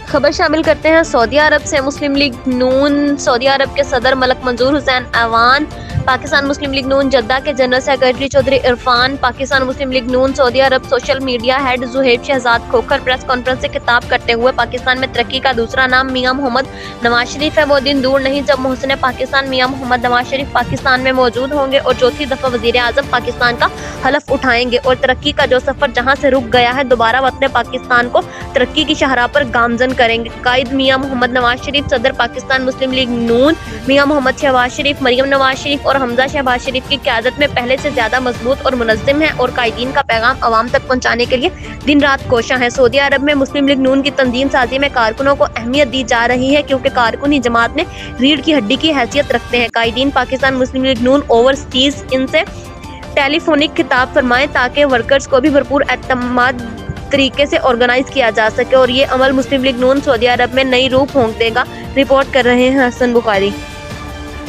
खबर शामिल करते हैं सऊदी अरब से। मुस्लिम लीग नून सऊदी अरब के सदर Malik Manzoor Hussain Awan, Pakistan Muslim League Noon Jeddah के general secretary Chaudhry Irfan, Pakistan Muslim League Noon Saudi Arab social media head Zuhaib Shahzad Khokhar press conference से खिताब करते हुए पाकिस्तान में तरक्की का दूसरा नाम मियां मोहम्मद नवाज शरीफ है। वो दिन दूर नहीं जब मोहसिन पाकिस्तान मियां मोहम्मद नवाज शरीफ पाकिस्तान में मौजूद होंगे और चौथी दफा वजीर आजम पाकिस्तान का हलफ उठाएंगे और तरक्की का जो सफर जहां से रुक गया है दोबारा वतन पाकिस्तान को तरक्की की शाहराह पर गामजन करेंगे। कायद मियां मोहम्मद नवाज शरीफ, सदर पाकिस्तान मुस्लिम लीग नून मियां मोहम्मद शहबाज शरीफ, मरियम नवाज शरीफ और हमजा शहबाज शरीफ की क़यादत में पहले से ज्यादा मजबूत और मुनज़्ज़म है और कायदीन का पैगाम अवाम तक पहुंचाने के लिए दिन रात कोशां है। सऊदी अरब में मुस्लिम लीग नून की तंजीम साजी में कारकुनों को अहमियत दी जा रही है क्योंकि कारकुन ही जमात में रीढ़ की हड्डी की हैसियत रखते हैं। कायदीन पाकिस्तान मुस्लिम लीग नून ओवरसीज इनसे टेलीफोनिक खिताब फरमाएं ताकि वर्कर्स को भी भरपूर एतमाद तरीके से ऑर्गेनाइज किया जा सके और ये अमल मुस्लिम लीग नून सऊदी अरब में नई रूह फूंक देगा। रिपोर्ट कर रहे हैं हसन बुखारी।